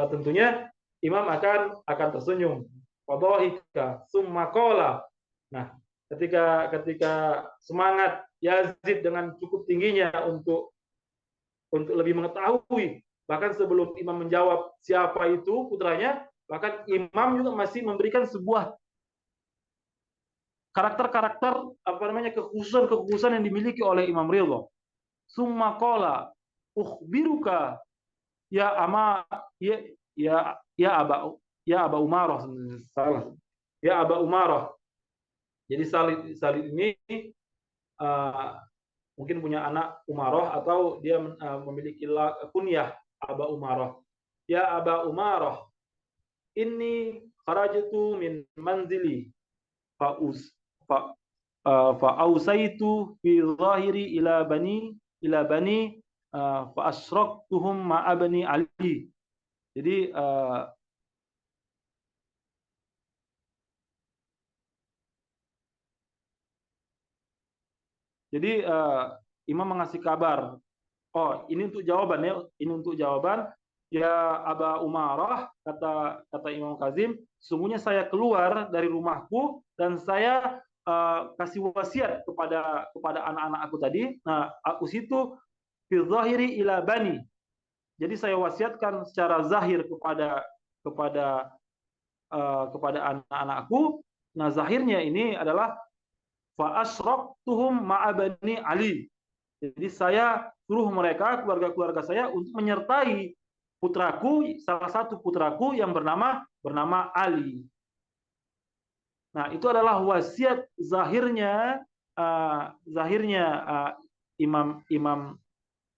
Tentunya imam akan tersenyum. Wadhahika summa qala. Nah, ketika semangat Yazid dengan cukup tingginya untuk lebih mengetahui, bahkan sebelum imam menjawab siapa itu putranya, bahkan imam juga masih memberikan sebuah karakter-karakter, kekhususan yang dimiliki oleh Imam Ridho. Summa qala ukhbiruka ya Aba Umarah. Salah. Ya Aba Umarah. Jadi Salid ini mungkin punya anak Umarah, atau dia memiliki kunyah Aba Umarah. Ya Aba Umarah, inni kharajtu min manzili fa'ausaitu fi zahiri ila bani fa asraktuhum ma'a bani Ali. Jadi imam mengasih kabar. Ini untuk jawaban. Ya Aba Umarah, kata Imam Kazim, sungguhnya saya keluar dari rumahku dan saya kasih wasiat kepada anak-anak aku tadi. Nah, aku situ fi zahiri ila bani. Jadi saya wasiatkan secara zahir kepada anak-anakku. Nah, zahirnya ini adalah fa asraktuhum ma'a bani Ali. Jadi saya suruh mereka, keluarga saya, untuk menyertai salah satu putraku yang bernama Ali. Nah, itu adalah wasiat zahirnya Imam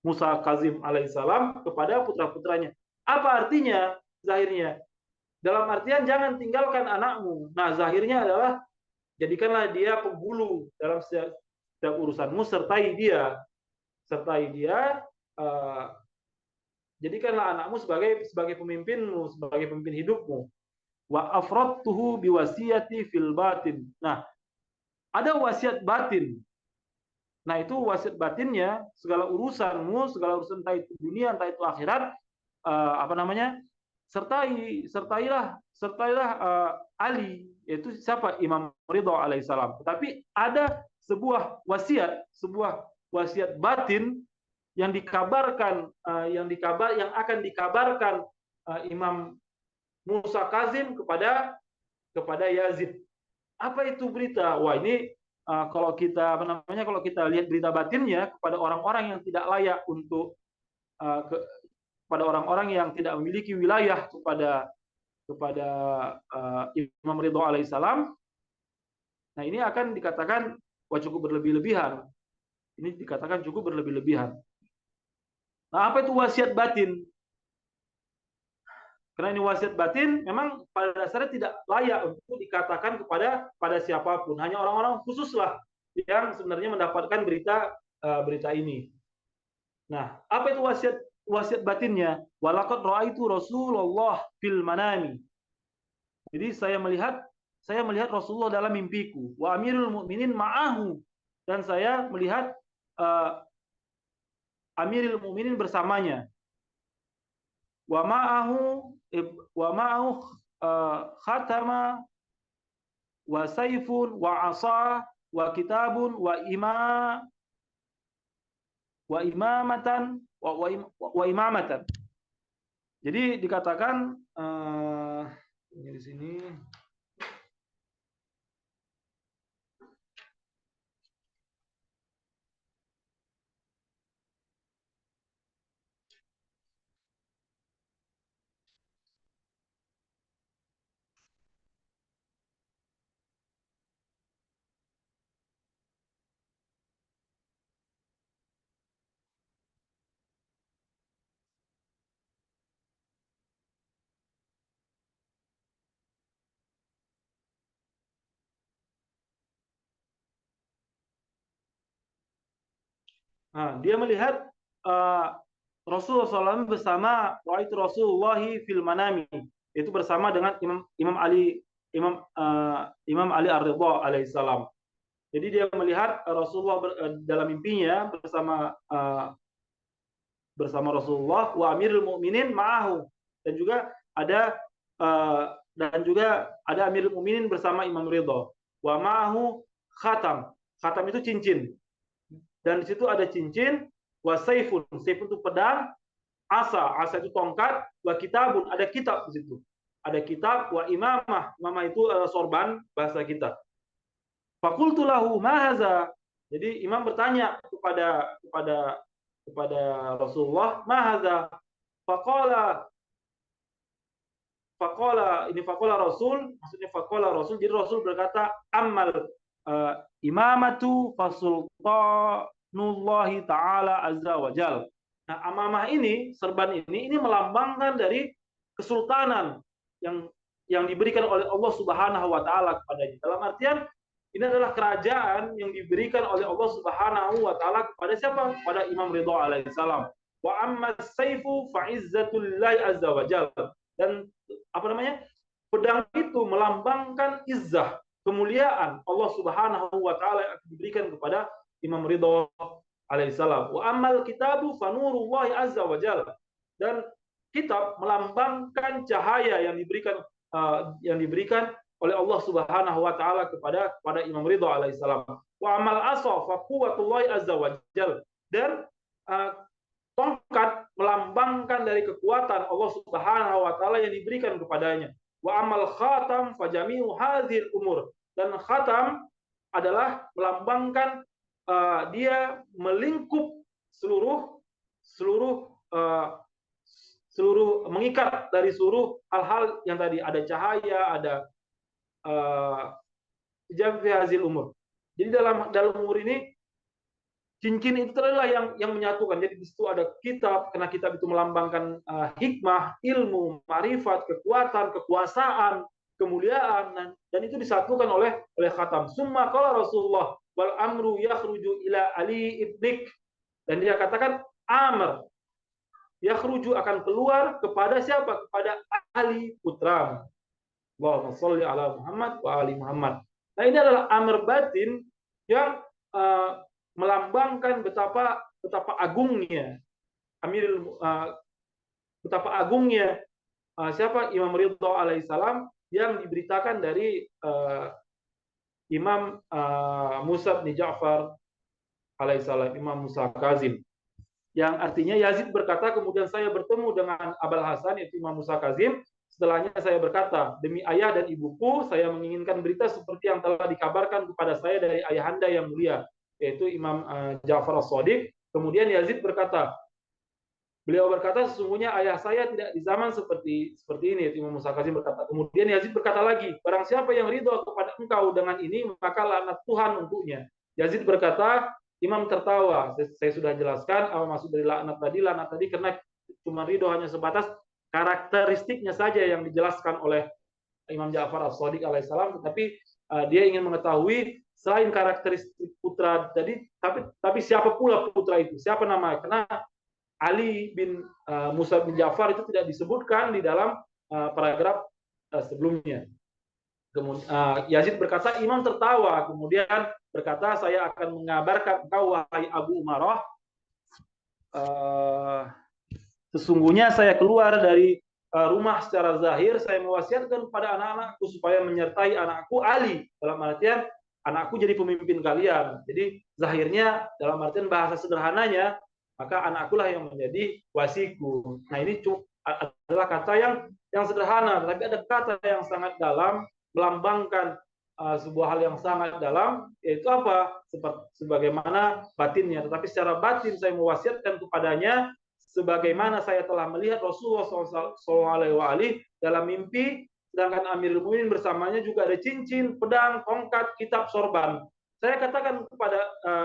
Musa Kazim alaihissalam kepada putra-putranya. Apa artinya zahirnya? Dalam artian jangan tinggalkan anakmu. Nah, zahirnya adalah jadikanlah dia penghulu dalam setiap urusanmu, sertai dia, uh, jadikanlah anakmu sebagai pemimpinmu, sebagai pemimpin hidupmu. Wa afradtuhu biwasiyati fil batin. Nah, ada wasiat batin. Nah, itu wasiat batinnya, segala urusanmu, segala urusan entah itu dunia, entah itu akhirat, sertailah Ali, yaitu siapa? Imam Ridho alaihissalam. Tetapi ada sebuah wasiat batin yang dikabarkan, yang akan dikabarkan Imam Musa Kazim kepada Yazid. Apa itu berita? Wah, ini kalau kita lihat berita batinnya kepada orang-orang yang tidak layak untuk kepada orang-orang yang tidak memiliki wilayah kepada Imam Ridho alaihissalam. Nah, ini akan dikatakan cukup berlebih-lebihan. Ini dikatakan cukup berlebih-lebihan. Nah, apa itu wasiat batin? Karena ini wasiat batin, memang pada dasarnya tidak layak untuk dikatakan pada siapapun. Hanya orang-orang khususlah yang sebenarnya mendapatkan berita ini. Nah, apa itu wasiat batinnya? Walaqad ra'aitu Rasulullah fil manami. Jadi saya melihat Rasulullah dalam mimpiku. Wa amirul mukminin ma'ahu, dan saya melihat Amirul Mukminin bersamanya. Wa ma'ahu khatama wa saifun wa asa wa kitabun wa imamatan. Jadi dikatakan ini di sini. Nah, dia melihat Rasulullah SAW bersama Rasulullah fil manami, itu bersama dengan Imam Ali Ar-Ridha alaihissalam. Jadi dia melihat Rasulullah dalam mimpinya bersama Rasulullah, wa amirul mukminin ma'ahu, dan juga ada amirul mukminin bersama Imam Ridha. Wa ma'ahu khatam. Khatam itu cincin. Dan di situ ada cincin, wa saifun itu pedang, asa itu tongkat, wa kitabun, ada kitab di situ. Ada kitab, wa imamah itu sorban bahasa kita. Faqultu lahu ma haza. Jadi imam bertanya kepada Rasulullah, ma haza? Faqala Rasul, maksudnya faqala Rasul, jadi Rasul berkata, ammal imamatu fasultanullahi ta'ala azza wa jal. Nah, amamah ini, serban ini melambangkan dari kesultanan yang diberikan oleh Allah Subhanahu wa taala kepadanya. Dalam artian ini adalah kerajaan yang diberikan oleh Allah Subhanahu wa taala kepada siapa? Kepada Imam Ridha alaihissalam. Wa amma saifu fa izzatullahi azza wa jal. Dan pedang itu melambangkan izzah, kemuliaan Allah Subhanahu wa taala yang diberikan kepada Imam Ridha alaihissalam. Wa ammal kitabu fa nurullahi azza wa jalla. Dan kitab melambangkan cahaya yang diberikan oleh Allah Subhanahu wa taala kepada Imam Ridha alaihissalam. Wa amal asa fa quwwatullahi azza wa jalla. Dan tongkat melambangkan dari kekuatan Allah Subhanahu wa taala yang diberikan kepadanya. Wa amal khatam fa jami'u hadhil umur. Dan khatam adalah melambangkan dia melingkup seluruh mengikat dari seluruh hal-hal yang tadi, ada cahaya, ada jamfi hazil umur. Jadi dalam umur ini cincin itu adalah yang menyatukan. Jadi di situ ada kitab, karena kitab itu melambangkan hikmah, ilmu, marifat, kekuatan, kekuasaan, kemuliaan, dan itu disatukan oleh khatam. Summa qala Rasulullah wal amru yakhruju ila Ali ibnik, dan dia katakan Amr yakhruju akan keluar kepada siapa? Kepada Ali putramu. Allahumma sholli ala Muhammad wa ali Muhammad. Nah, ini adalah amr batin yang melambangkan betapa agungnya betapa agungnya siapa Imam Ridha alaihissalam yang diberitakan dari Imam Musa bin Ja'far alaihissalam, Imam Musa Kazim, yang artinya Yazid berkata, kemudian saya bertemu dengan Abul Hasan, yaitu Imam Musa Kazim. Setelahnya saya berkata, demi ayah dan ibuku, saya menginginkan berita seperti yang telah dikabarkan kepada saya dari ayahanda yang mulia, yaitu Imam Ja'far as-Shadiq. Kemudian Yazid berkata, beliau berkata, sesungguhnya ayah saya tidak di zaman seperti ini, yaitu Imam Musa Kazim berkata. Kemudian Yazid berkata lagi, barang siapa yang ridho kepada engkau dengan ini, maka laknat Tuhan untuknya. Yazid berkata, Imam tertawa. Saya sudah jelaskan apa maksud dari laknat tadi. Laknat tadi karena cuma ridho hanya sebatas karakteristiknya saja yang dijelaskan oleh Imam Ja'far as-Shadiq alaihissalam, tetapi dia ingin mengetahui selain karakteristik putra tadi, tapi siapa pula putra itu, siapa namanya, karena Ali bin Musa bin Ja'far itu tidak disebutkan di dalam paragraf sebelumnya. Kemudian Yazid berkata, Imam tertawa, kemudian berkata, saya akan mengabarkan engkau wahai Abu Umarah, sesungguhnya saya keluar dari rumah secara zahir, saya mewasiatkan kepada anak-anakku supaya menyertai anakku Ali, dalam artian anakku jadi pemimpin kalian. Jadi zahirnya dalam artian bahasa sederhananya, maka anakku lah yang menjadi wasiku. Nah, ini adalah kata yang sederhana, tapi ada kata yang sangat dalam, melambangkan sebuah hal yang sangat dalam, yaitu apa? Sebagaimana batinnya. Tetapi secara batin saya mewasiatkan kepadanya sebagaimana saya telah melihat Rasulullah SAW dalam mimpi, sedangkan Amirul Mukminin bersamanya juga ada cincin, pedang, tongkat, kitab, sorban. Saya katakan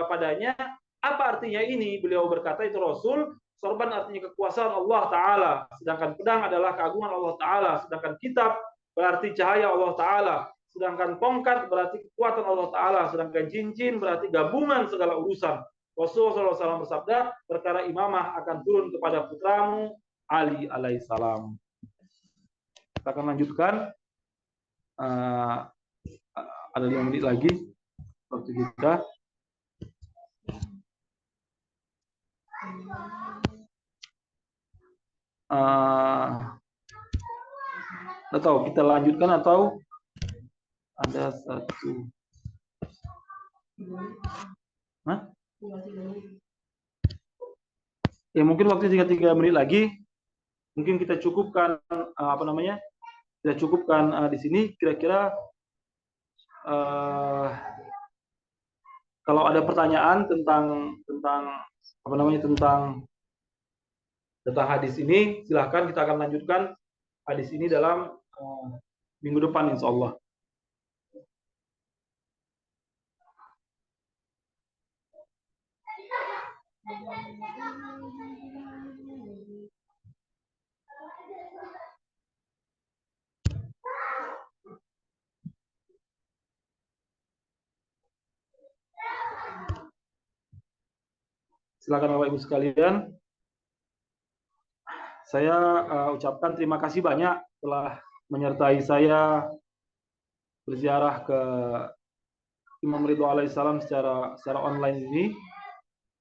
padanya, apa artinya ini? Beliau berkata, itu Rasul. Sorban artinya kekuasaan Allah Ta'ala, sedangkan pedang adalah keagungan Allah Ta'ala, sedangkan kitab berarti cahaya Allah Ta'ala, sedangkan tongkat berarti kekuatan Allah Ta'ala, sedangkan cincin berarti gabungan segala urusan. Rasulullah SAW bersabda, perkara imamah akan turun kepada putramu Ali alaihissalam. Kita akan lanjutkan. Ada 5 menit lagi waktu kita. Atau kita lanjutkan atau ada satu. Hah? Ya mungkin waktu 3 menit lagi, mungkin kita cukupkan kita cukupkan di sini. Kira-kira kalau ada pertanyaan tentang hadis ini, silahkan, kita akan lanjutkan hadis ini dalam minggu depan insya Allah. Silakan Bapak Ibu sekalian. Saya ucapkan terima kasih banyak telah menyertai saya berziarah ke Imam Ridha alaihissalam secara online ini.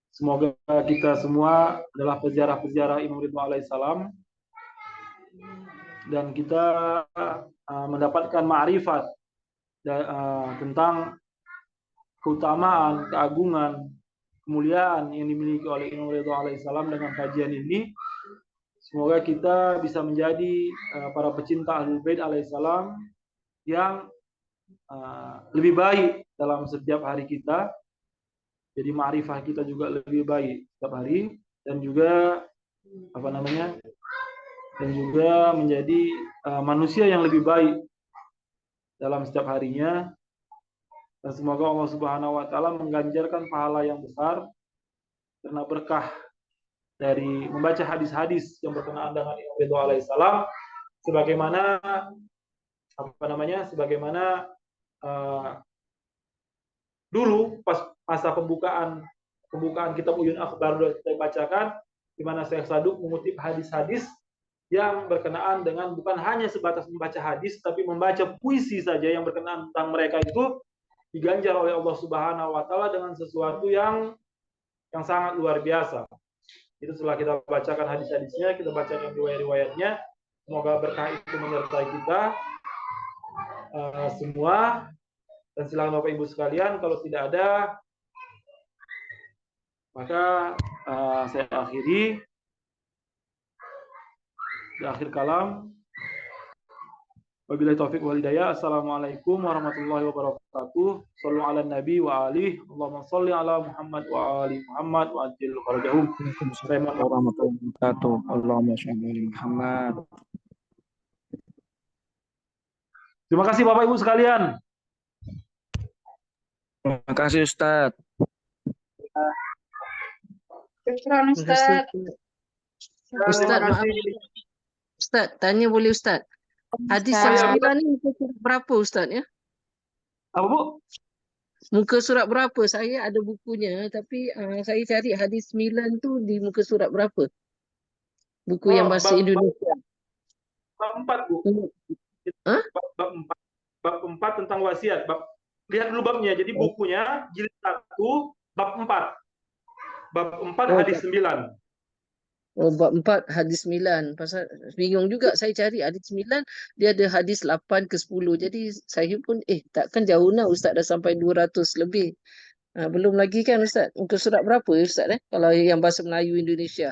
Semoga kita semua adalah peziarah-peziarah Imam Ridha alaihissalam dan kita mendapatkan ma'rifat tentang keutamaan, keagungan, kemuliaan yang dimiliki oleh Imam Ridha alaihissalam. Dengan kajian ini, semoga kita bisa menjadi para pecinta Ahlul Bait alaihissalam yang lebih baik dalam setiap hari kita. Jadi ma'rifah kita juga lebih baik setiap hari, dan juga dan juga menjadi manusia yang lebih baik dalam setiap harinya. Dan semoga Allah Subhanahu wa taala mengganjarkan pahala yang besar karena berkah dari membaca hadis-hadis yang berkenaan dengan Imam Ridho alaihissalam, sebagaimana dulu pas masa pembukaan kitab Uyun Akhbar kita bacakan, di mana Syekh Saduk mengutip hadis-hadis yang berkenaan dengan bukan hanya sebatas membaca hadis, tapi membaca puisi saja yang berkenaan tentang mereka itu diganjar oleh Allah Subhanahu wa taala dengan sesuatu yang sangat luar biasa. Itu setelah kita bacakan hadis-hadisnya, kita bacakan riwayat-riwayatnya, semoga berkah itu menyertai kita semua. Dan silakan Bapak Ibu sekalian, kalau tidak ada, maka saya akhiri. Di akhir kalam, wabillahi taufiq wal hidayah. Assalamualaikum warahmatullahi wabarakatuh. Shallu ala nabi wa alihi. Allahumma shalli ala Muhammad wa ali Muhammad wa ajil farajahum. Assalamualaikum warahmatullahi wabarakatuh. Allahumma shalli ala Muhammad. Terima kasih Bapak Ibu sekalian. Terima kasih Ustaz. Syukran Ustaz. Ustaz, maaf. Ustaz, tanya boleh Ustaz? Hadis yang 9 ni muka surat berapa Ustaz ya? Apa Bu? Muka surat berapa? Saya ada bukunya, tapi saya cari hadis 9 tu di muka surat berapa? Buku yang bahasa Indonesia. Bab 4 Bu. Hah? Bab 4 tentang wasiat. Lihat dulu babnya. Jadi bukunya jilid 1 bab 4. Bab 4 hadis 9. Oh, bab 4 hadis 9. Pasal bingung juga saya cari hadis 9, dia ada hadis 8 ke 10. Jadi saya pun takkan jauh nah Ustaz dah sampai 200 lebih. Belum lagi kan Ustaz? Muka surat berapa Ustaz kalau yang bahasa Melayu Indonesia?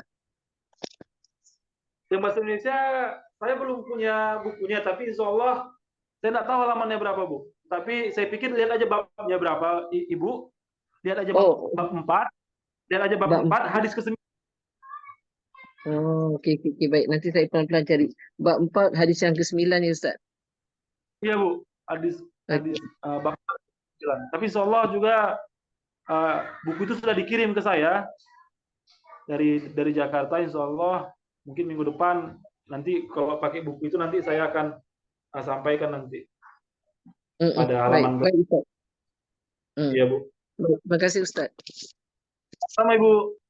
Yang bahasa Indonesia saya belum punya bukunya, tapi insyaallah saya tidak tahu halamannya berapa Bu. Tapi saya pikir lihat aja babnya berapa Ibu. Lihat aja bab 4. Lihat aja bab 4 hadis ke-9. Oh, okey, baik. Nanti saya pelan-pelan cari. Bab 4 hadis yang ke-9 ya Ustaz. Iya Bu, hadis bab 9. Tapi insyaallah juga buku itu sudah dikirim ke saya dari Jakarta. Insyaallah mungkin minggu depan nanti kalau pakai buku itu nanti saya akan sampaikan nanti pada halaman. Baik Ustaz. Iya Bu. Terima kasih Ustaz. Sama Ibu.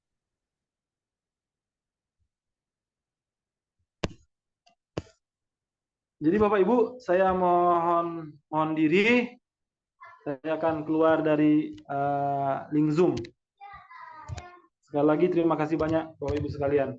Jadi Bapak Ibu, saya mohon diri. Saya akan keluar dari link Zoom. Sekali lagi terima kasih banyak Bapak Ibu sekalian.